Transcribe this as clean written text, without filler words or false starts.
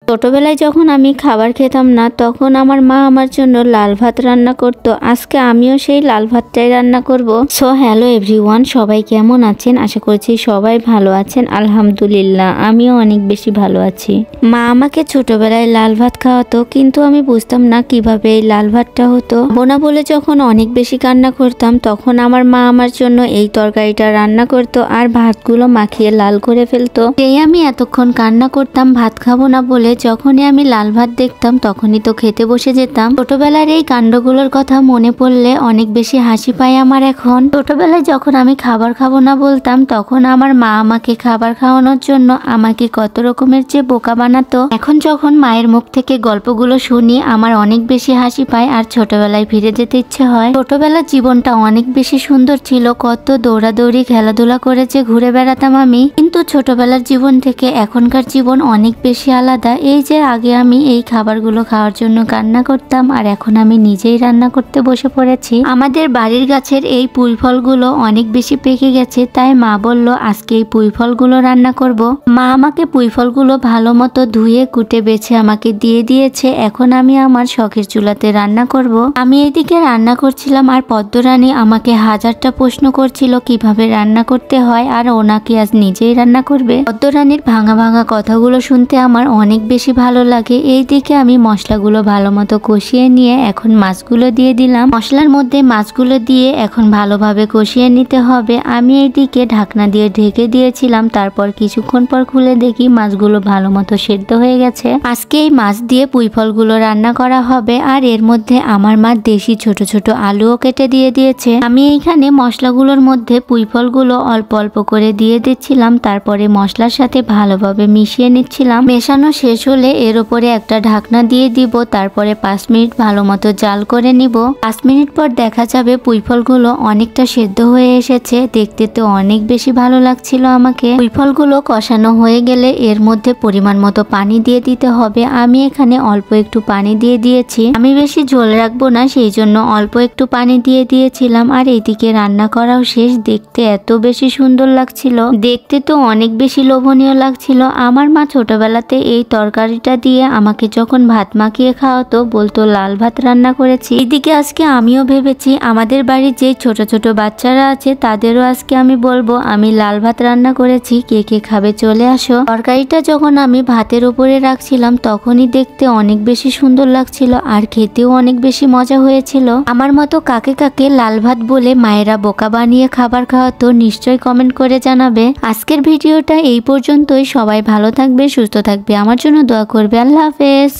ছোটবেলায় যখন আমি খাবার খেতাম না তখন আমার মা আমার জন্য লাল ভাত রান্না করত। আজকে আমিও সেই লাল ভাতটাই রান্না করব। সো হ্যালো এভরিওয়ান, সবাই কেমন আছেন? আশা করছি সবাই ভালো আছেন। আলহামদুলিল্লাহ আমিও অনেক বেশি ভালো আছি। মা আমাকে ছোটবেলায় লাল ভাত খাওয়াতো, কিন্তু আমি বুঝতাম না কিভাবে এই লাল ভাতটা হতো। বোনা বলে যখন অনেক বেশি কান্না করতাম তখন আমার মা আমার জন্য এই তরকারিটা রান্না করত আর ভাতগুলো মাখিয়ে লাল করে ফেলতো। সেই আমি এতক্ষণ কান্না করতাম ভাত খাবো না বলে, যখনই আমি লাল ভাত দেখতাম তখনই তো খেতে বসে যেতাম। ছোটবেলার এই কাণ্ডগুলোর কথা মনে পড়লে অনেক বেশি হাসি পায় আমার এখন। ছোটবেলায় যখন আমি খাবার খাবো না বলতাম তখন আমার মা আমাকে খাবার খাওয়ানোর জন্য আমাকে কত রকমের যে বোকা বানাতো। এখন যখন মায়ের মুখ থেকে গল্পগুলো শুনি আমার অনেক বেশি হাসি পায় আর ছোটবেলায় ফিরে যেতে ইচ্ছে হয়। ছোটবেলার জীবনটা অনেক বেশি সুন্দর ছিল, কত দৌড়াদৌড়ি খেলাধুলা করে যে ঘুরে বেড়াতাম আমি। কিন্তু ছোটবেলার জীবন থেকে এখনকার জীবন অনেক বেশি আলাদা। এই যে আগে আমি এই খাবারগুলো খাওয়ার জন্য কান্না করতাম আর এখন আমি নিজেই রান্না করতে বসে পড়েছি। আমাদের বাড়ির গাছের এই পুঁই ফলগুলো অনেক বেশি পেকে গেছে, তাই মা বলল আজকে এই পুঁই ফলগুলো রান্না করব। মা আমাকে পুঁই ফলগুলো ভালো মতো ধুয়ে কুটে বেছে আমাকে দিয়ে দিয়েছে। এখন আমি আমার শখের চুলাতে রান্না করব। আমি এদিকে রান্না করছিলাম আর পদ্মরানী আমাকে হাজারটা প্রশ্ন করছিল কিভাবে রান্না করতে হয়, আর ওনাকে আজ নিজেই রান্না করবে। পদ্মরানীর ভাঙা ভাঙা কথাগুলো শুনতে আমার অনেক বেশি ভালো লাগে। এইদিকে আমি মশলাগুলো ভালো মতো কষিয়ে নিয়ে এখন মাছগুলো দিয়ে দিলাম। মশলার মধ্যে মাছগুলো দিয়ে এখন ভালোভাবে কষিয়ে নিতে হবে। আমি এইদিকে ঢাকনা দিয়ে ঢেকে দিয়েছিলাম, তারপর কিছুক্ষণ পর খুলে দেখি মাছগুলো ভালো মতো সেদ্ধ হয়ে গেছে। আজকে এই মাছ দিয়ে পুঁই ফলগুলো রান্না করা হবে আর এর মধ্যে আমার মা দেশি ছোট ছোট আলুও কেটে দিয়ে দিয়েছে। আমি এইখানে মশলাগুলোর মধ্যে পুঁই ফলগুলো অল্প অল্প করে দিয়ে দিচ্ছিলাম, তারপরে মশলার সাথে ভালোভাবে মিশিয়ে নিচ্ছিলাম। মেশানো শেষ হলে এর উপরে একটা ঢাকনা দিয়ে দিব, তারপরে 5 মিনিট ভালো মতো জাল করে নিব। 5 মিনিট পর দেখা যাবে পুঁই ফলগুলো অনেকটা সেদ্ধ হয়ে এসেছে। দেখতে তো অনেক বেশি ভালো লাগছিল আমাকে। পুঁই ফলগুলো কষানো হয়ে গেলে এর মধ্যে পরিমাণ মতো পানি দিয়ে দিতে হবে। আমি এখানে অল্প একটু পানি দিয়ে দিয়েছি। আমি বেশি ঝোল রাখবো না, সেই জন্য অল্প একটু পানি দিয়ে দিয়েছিলাম। আর এইদিকে রান্না করাও শেষ। দেখতে এত বেশি সুন্দর লাগছিল, দেখতে তো অনেক বেশি লোভনীয় লাগছিল। আমার মা ছোটবেলাতে এই তরকারিটা দিয়ে আমাকে যখন ভাত মাখিয়ে খাওয়াতো বলতো লাল ভাত রান্না করেছি। এদিকে আজকে আমিও ভেবেছি আমাদের বাড়ির যে ছোট ছোট বাচ্চারা আছে তাদেরও আজকে আমি বলবো আমি লাল ভাত রান্না করেছি, কে কে খাবে চলে আসো। তরকারিটা যখন আমি ভাতের উপরে রাখছিলাম তখনই দেখতে অনেক বেশি সুন্দর লাগছিল আর খেতেও অনেক বেশি মজা হয়েছিল। আমার মতো কাকে কাকে লাল ভাত বলে মায়েরা বোকা বানিয়ে খাবার খাওয়াতো নিশ্চয়ই কমেন্ট করে জানাবে। আজকের ভিডিওটা এই পর্যন্তই। সবাই ভালো থাকবে, সুস্থ থাকবে, আমার জন্য দোয়া করবে। আল্লাহ হাফেজ।